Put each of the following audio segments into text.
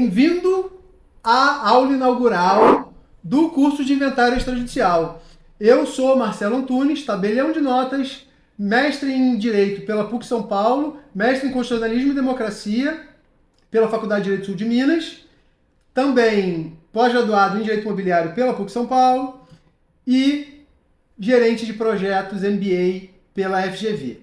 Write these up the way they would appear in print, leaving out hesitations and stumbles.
Bem-vindo à aula inaugural do curso de Inventário Extrajudicial. Eu sou Marcelo Antunes, tabelião de notas, mestre em Direito pela PUC São Paulo, mestre em Constitucionalismo e Democracia pela Faculdade de Direito Sul de Minas, também pós-graduado em Direito Imobiliário pela PUC São Paulo e gerente de projetos MBA pela FGV.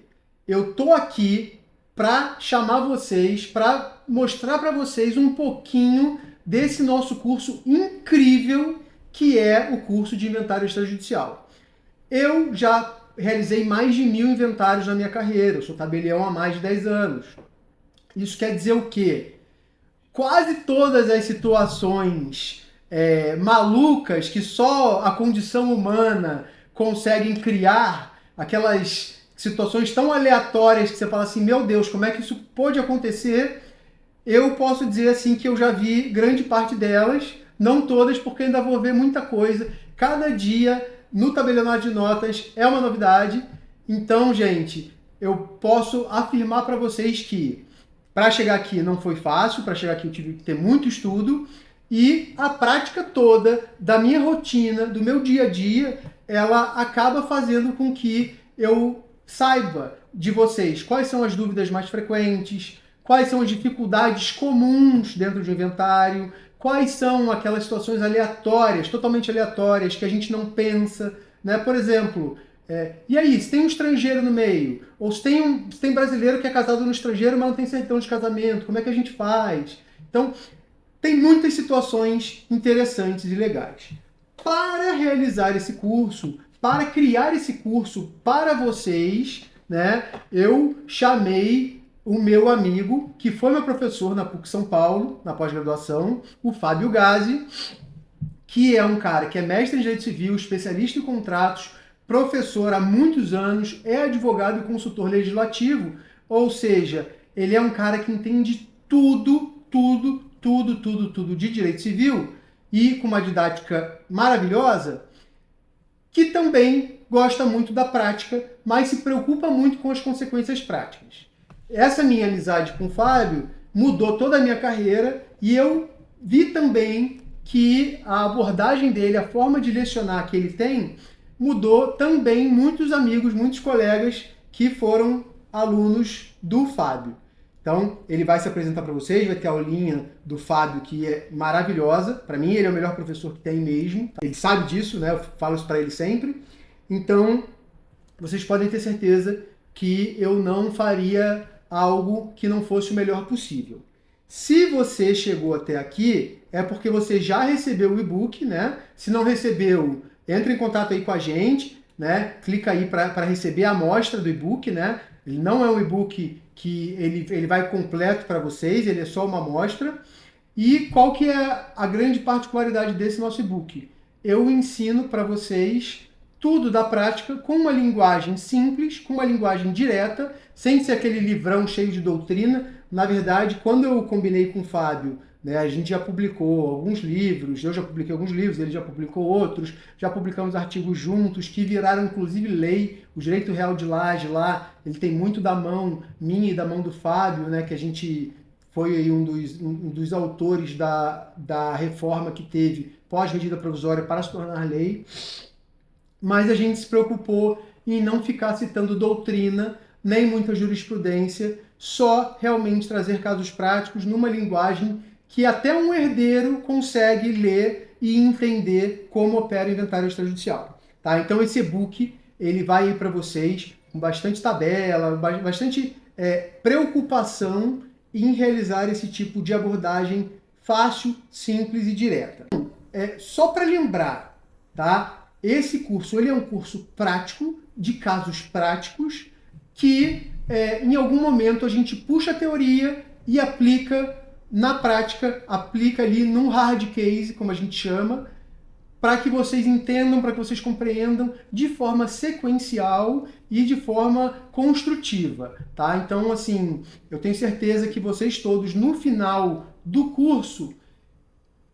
Eu estou aqui para chamar vocês, para mostrar para vocês um pouquinho desse nosso curso incrível que é o curso de Inventário Extrajudicial. Eu já realizei mais de 1000 inventários na minha carreira, eu sou tabelião há mais de 10 anos. Isso quer dizer o quê? Quase todas as situações malucas que só a condição humana conseguem criar, aquelas situações tão aleatórias que você fala assim, meu Deus, como é que isso pode acontecer? Eu posso dizer assim que eu já vi grande parte delas, não todas, porque ainda vou ver muita coisa. Cada dia no tabelionato de notas é uma novidade. Então, gente, eu posso afirmar para vocês que para chegar aqui não foi fácil, para chegar aqui eu tive que ter muito estudo e a prática toda da minha rotina, do meu dia a dia, ela acaba fazendo com que eu saiba de vocês quais são as dúvidas mais frequentes, quais são as dificuldades comuns dentro de um inventário, quais são aquelas situações aleatórias, totalmente aleatórias, que a gente não pensa, né? Por exemplo, e aí, se tem um estrangeiro no meio, ou se tem brasileiro que é casado no estrangeiro, mas não tem certidão de casamento, como é que a gente faz? Então, tem muitas situações interessantes e legais. Para realizar esse curso, para criar esse curso para vocês, né, eu chamei o meu amigo, que foi meu professor na PUC São Paulo, na pós-graduação, o Fábio Gazzi, que é um cara que é mestre em Direito Civil, especialista em contratos, professor há muitos anos, é advogado e consultor legislativo, ou seja, ele é um cara que entende tudo de direito civil e com uma didática maravilhosa, que também gosta muito da prática, mas se preocupa muito com as consequências práticas. Essa minha amizade com o Fábio mudou toda a minha carreira e eu vi também que a abordagem dele, a forma de lecionar que ele tem, mudou também muitos amigos, muitos colegas que foram alunos do Fábio. Então, ele vai se apresentar para vocês, vai ter a aulinha do Fábio, que é maravilhosa. Para mim, ele é o melhor professor que tem mesmo. Ele sabe disso, né? Eu falo isso para ele sempre. Então, vocês podem ter certeza que eu não faria algo que não fosse o melhor possível. Se você chegou até aqui, é porque você já recebeu o e-book, né? Se não recebeu, entre em contato aí com a gente, né? Clica aí para receber a amostra do e-book, né? Ele não é um e-book que ele vai completo para vocês, ele é só uma amostra. E qual que é a grande particularidade desse nosso e-book? Eu ensino para vocês tudo da prática com uma linguagem simples, com uma linguagem direta, sem ser aquele livrão cheio de doutrina. Na verdade, quando eu combinei com o Fábio, né, a gente já publicou alguns livros, eu já publiquei alguns livros, ele já publicou outros, já publicamos artigos juntos, que viraram inclusive lei. O Direito Real de Laje lá, ele tem muito da mão minha e da mão do Fábio, né, que a gente foi aí um dos autores da reforma que teve pós-medida provisória para se tornar lei. Mas a gente se preocupou em não ficar citando doutrina, nem muita jurisprudência, só realmente trazer casos práticos numa linguagem que até um herdeiro consegue ler e entender como opera o inventário extrajudicial. Tá? Então esse e-book ele vai ir para vocês com bastante tabela, bastante preocupação em realizar esse tipo de abordagem fácil, simples e direta. Só para lembrar, tá? Esse curso ele é um curso prático, de casos práticos, que em algum momento a gente puxa a teoria e aplica na prática, aplica ali num hard case, como a gente chama, para que vocês entendam, para que vocês compreendam de forma sequencial e de forma construtiva, tá? Então, assim, eu tenho certeza que vocês todos, no final do curso,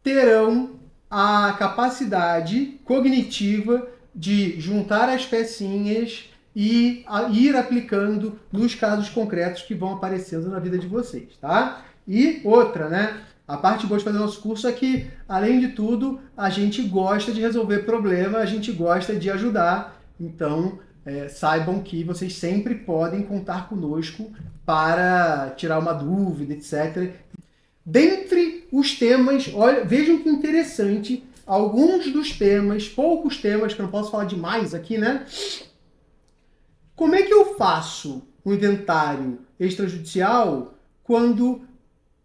terão a capacidade cognitiva de juntar as pecinhas e ir aplicando nos casos concretos que vão aparecendo na vida de vocês, tá? E outra, né? A parte boa de fazer nosso curso é que, além de tudo, a gente gosta de resolver problema, a gente gosta de ajudar. Então, saibam que vocês sempre podem contar conosco para tirar uma dúvida, etc. Dentre os temas, olha, vejam que interessante, alguns dos temas, poucos temas, que eu não posso falar demais aqui, né? Como é que eu faço um inventário extrajudicial quando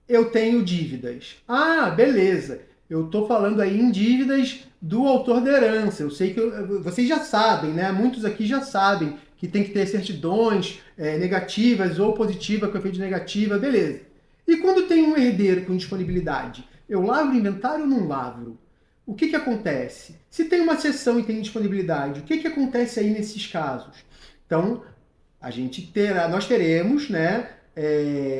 eu tenho dívidas? Ah, beleza. Eu estou falando aí em dívidas do autor da herança. Eu sei que vocês já sabem, né? Muitos aqui já sabem que tem que ter certidões negativas ou positiva com efeito negativa, beleza. E quando tem um herdeiro com disponibilidade? Eu lavro o inventário ou não lavro? O que acontece? Se tem uma cessão e tem disponibilidade, o que acontece aí nesses casos? Então, nós teremos, né,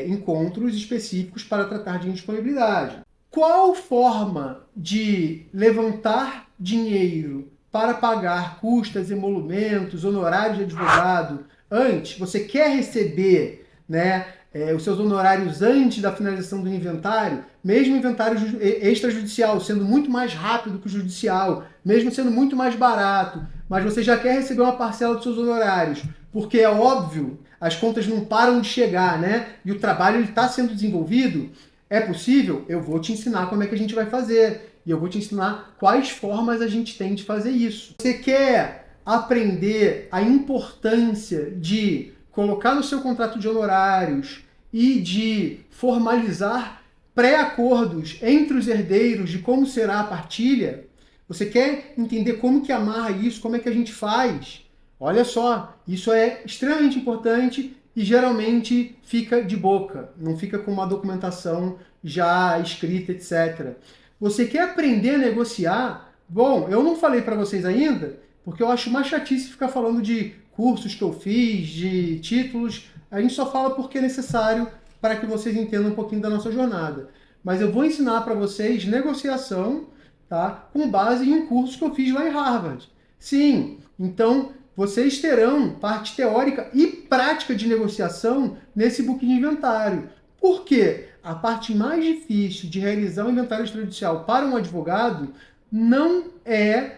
encontros específicos para tratar de indisponibilidade. Qual forma de levantar dinheiro para pagar custas, emolumentos, honorários de advogado antes? Você quer receber, né, os seus honorários antes da finalização do inventário, mesmo o inventário extrajudicial sendo muito mais rápido que o judicial, mesmo sendo muito mais barato, mas você já quer receber uma parcela dos seus honorários, porque é óbvio, as contas não param de chegar, né? E o trabalho está sendo desenvolvido. É possível? Eu vou te ensinar como é que a gente vai fazer. E eu vou te ensinar quais formas a gente tem de fazer isso. Você quer aprender a importância de colocar no seu contrato de honorários e de formalizar pré-acordos entre os herdeiros de como será a partilha? Você quer entender como que amarra isso, como é que a gente faz? Olha só, isso é extremamente importante e geralmente fica de boca, não fica com uma documentação já escrita, etc. Você quer aprender a negociar? Bom, eu não falei para vocês ainda, porque eu acho uma chatice ficar falando de cursos que eu fiz, de títulos. A gente só fala porque é necessário para que vocês entendam um pouquinho da nossa jornada. Mas eu vou ensinar para vocês negociação, tá? Com base em um curso que eu fiz lá em Harvard. Sim, então vocês terão parte teórica e prática de negociação nesse book de inventário. Por quê? A parte mais difícil de realizar um inventário extrajudicial para um advogado não é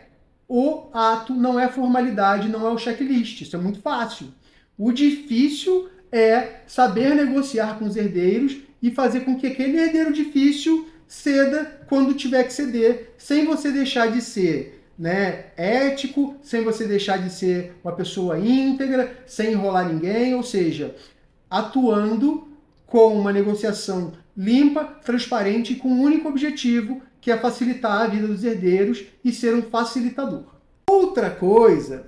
o ato, não é a formalidade, não é o checklist. Isso é muito fácil. O difícil é saber negociar com os herdeiros e fazer com que aquele herdeiro difícil ceda quando tiver que ceder, sem você deixar de ser, né, ético, sem você deixar de ser uma pessoa íntegra, sem enrolar ninguém, ou seja, atuando com uma negociação limpa, transparente e com um único objetivo, que é facilitar a vida dos herdeiros e ser um facilitador. Outra coisa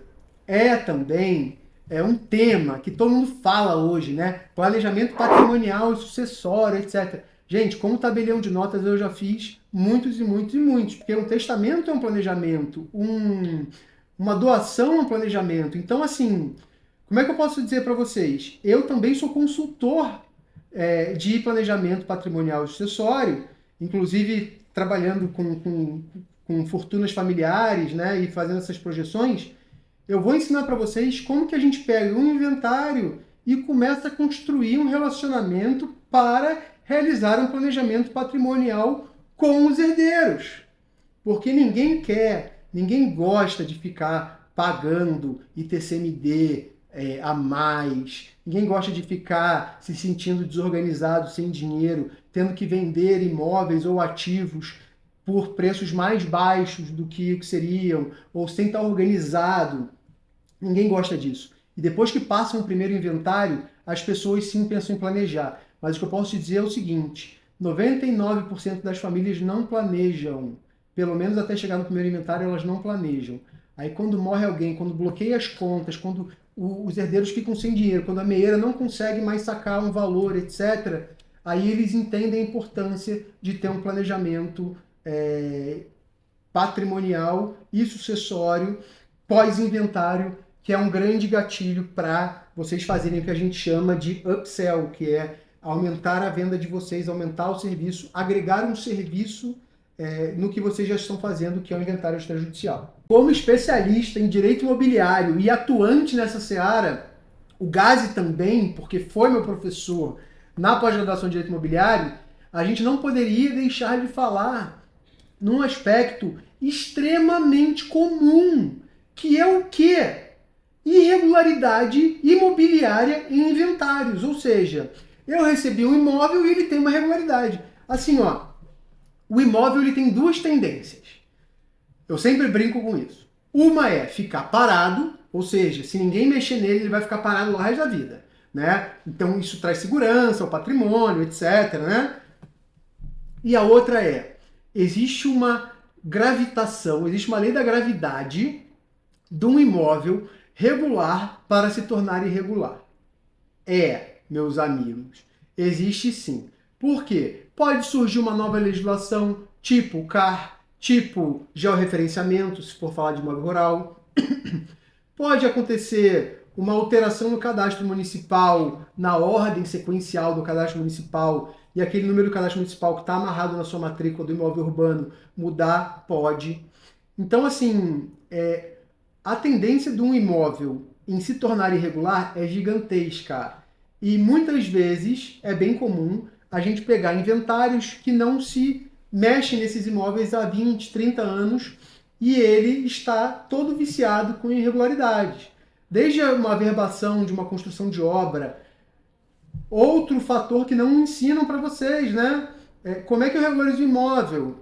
também um tema que todo mundo fala hoje, né? Planejamento patrimonial e sucessório, etc. Gente, como tabelião de notas eu já fiz muitos e muitos e muitos, porque um testamento é um planejamento, uma doação é um planejamento. Então, assim, como é que eu posso dizer para vocês? Eu também sou consultor de planejamento patrimonial e sucessório, inclusive trabalhando com fortunas familiares, né, e fazendo essas projeções. Eu vou ensinar para vocês como que a gente pega um inventário e começa a construir um relacionamento para realizar um planejamento patrimonial com os herdeiros. Porque ninguém gosta de ficar pagando ITCMD a mais, ninguém gosta de ficar se sentindo desorganizado, sem dinheiro, tendo que vender imóveis ou ativos por preços mais baixos do que seriam, ou sem estar organizado. Ninguém gosta disso. E depois que passam o primeiro inventário, as pessoas sim pensam em planejar. Mas o que eu posso te dizer é o seguinte: 99% das famílias não planejam. Pelo menos até chegar no primeiro inventário, elas não planejam. Aí quando morre alguém, quando bloqueia as contas, quando os herdeiros ficam sem dinheiro, quando a meieira não consegue mais sacar um valor, etc., aí eles entendem a importância de ter um planejamento patrimonial e sucessório pós-inventário, que é um grande gatilho para vocês fazerem o que a gente chama de upsell, que é aumentar a venda de vocês, aumentar o serviço, agregar um serviço no que vocês já estão fazendo, que é o inventário extrajudicial. Como especialista em direito imobiliário e atuante nessa seara, o Gazi também, porque foi meu professor na pós-graduação de direito imobiliário, a gente não poderia deixar de falar num aspecto extremamente comum, que é o quê? Irregularidade imobiliária em inventários. Ou seja, eu recebi um imóvel e ele tem uma regularidade. Assim, ó, o imóvel ele tem duas tendências. Eu sempre brinco com isso. Uma é ficar parado, ou seja, se ninguém mexer nele, ele vai ficar parado o resto da vida, né? Então isso traz segurança ao patrimônio, etc, né? E a outra é, existe uma gravitação, existe uma lei da gravidade de um imóvel regular para se tornar irregular. Meus amigos, existe sim. Por quê? Pode surgir uma nova legislação, tipo CAR, tipo georreferenciamento, se for falar de imóvel rural. Pode acontecer uma alteração no cadastro municipal, na ordem sequencial do cadastro municipal, e aquele número do cadastro municipal que está amarrado na sua matrícula do imóvel urbano mudar, pode. Então, assim, a tendência de um imóvel em se tornar irregular é gigantesca. E muitas vezes é bem comum a gente pegar inventários que não se mexem nesses imóveis há 20, 30 anos e ele está todo viciado com irregularidades. Desde uma averbação de uma construção de obra, outro fator que não ensinam para vocês, né? Como é que eu regularizo o imóvel?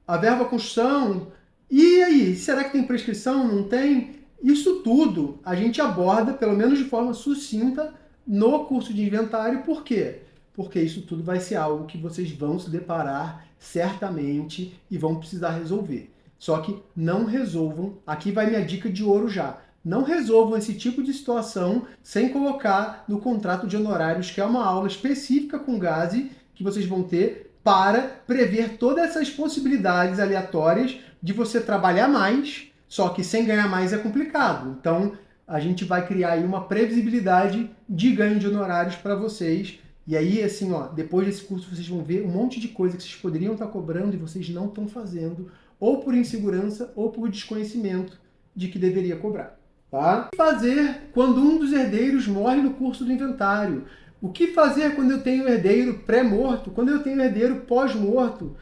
A verba construção. E aí, será que tem prescrição? Não tem? Isso tudo a gente aborda, pelo menos de forma sucinta, no curso de inventário. Por quê? Porque isso tudo vai ser algo que vocês vão se deparar certamente e vão precisar resolver. Só que não resolvam, aqui vai minha dica de ouro já, não resolvam esse tipo de situação sem colocar no contrato de honorários, que é uma aula específica com Gazi, que vocês vão ter para prever todas essas possibilidades aleatórias de você trabalhar mais, só que sem ganhar mais é complicado. Então, a gente vai criar aí uma previsibilidade de ganho de honorários para vocês. E aí, assim, ó, depois desse curso vocês vão ver um monte de coisa que vocês poderiam estar cobrando e vocês não estão fazendo, ou por insegurança ou por desconhecimento de que deveria cobrar. Tá? O que fazer quando um dos herdeiros morre no curso do inventário? O que fazer quando eu tenho herdeiro pré-morto? Quando eu tenho herdeiro pós-morto?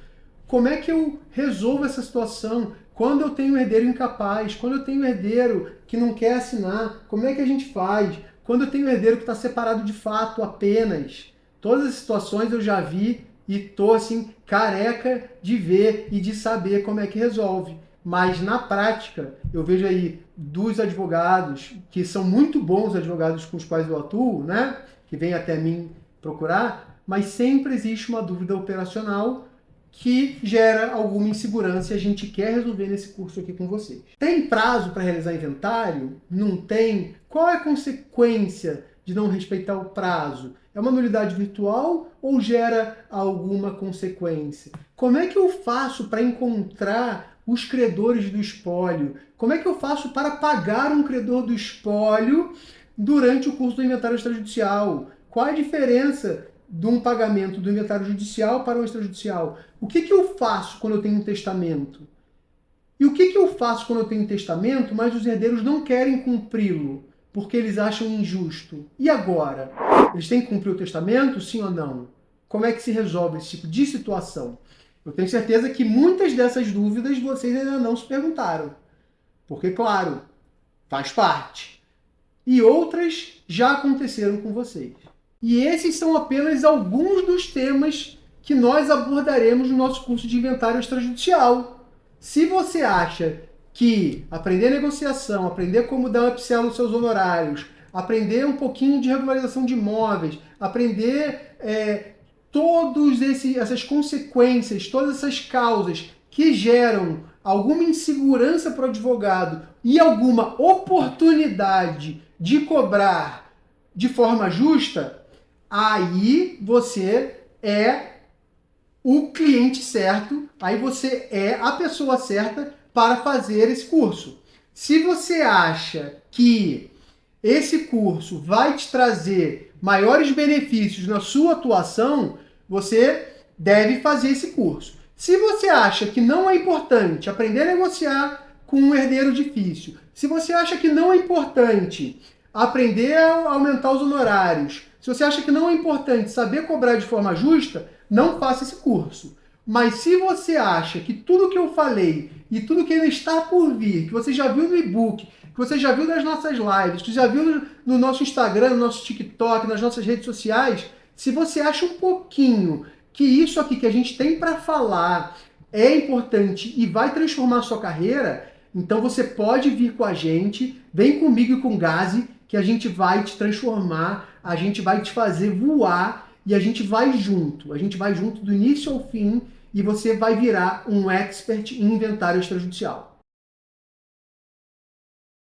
Como é que eu resolvo essa situação? Quando eu tenho herdeiro incapaz? Quando eu tenho herdeiro que não quer assinar? Como é que a gente faz? Quando eu tenho herdeiro que está separado de fato apenas? Todas as situações eu já vi e tô assim careca de ver e de saber como é que resolve. Mas na prática, eu vejo aí dos advogados, que são muito bons advogados com os quais eu atuo, né? Que vêm até mim procurar, mas sempre existe uma dúvida operacional que gera alguma insegurança e a gente quer resolver nesse curso aqui com vocês. Tem prazo para realizar inventário? Não tem? Qual é a consequência de não respeitar o prazo? É uma nulidade virtual ou gera alguma consequência? Como é que eu faço para encontrar os credores do espólio? Como é que eu faço para pagar um credor do espólio durante o curso do inventário extrajudicial? Qual a diferença de um pagamento do inventário judicial para o extrajudicial? O que eu faço quando eu tenho um testamento? E o que eu faço quando eu tenho um testamento, mas os herdeiros não querem cumpri-lo, porque eles acham injusto? E agora? Eles têm que cumprir o testamento, sim ou não? Como é que se resolve esse tipo de situação? Eu tenho certeza que muitas dessas dúvidas vocês ainda não se perguntaram. Porque, claro, faz parte. E outras já aconteceram com vocês. E esses são apenas alguns dos temas que nós abordaremos no nosso curso de inventário extrajudicial. Se você acha que aprender negociação, aprender como dar um upsell nos seus honorários, aprender um pouquinho de regularização de imóveis, aprender todas essas consequências, todas essas causas que geram alguma insegurança para o advogado e alguma oportunidade de cobrar de forma justa, aí você é o cliente certo, aí você é a pessoa certa para fazer esse curso. Se você acha que esse curso vai te trazer maiores benefícios na sua atuação, você deve fazer esse curso. Se você acha que não é importante aprender a negociar com um herdeiro difícil, se você acha que não é importante aprender a aumentar os honorários Se você acha que não é importante saber cobrar de forma justa, não faça esse curso. Mas se você acha que tudo que eu falei e tudo que ainda está por vir, que você já viu no e-book, que você já viu nas nossas lives, que já viu no nosso Instagram, no nosso TikTok, nas nossas redes sociais, se você acha um pouquinho que isso aqui que a gente tem para falar é importante e vai transformar a sua carreira, então você pode vir com a gente, vem comigo e com o Gazi, que a gente vai te transformar, a gente vai te fazer voar e a gente vai junto do início ao fim e você vai virar um expert em inventário extrajudicial.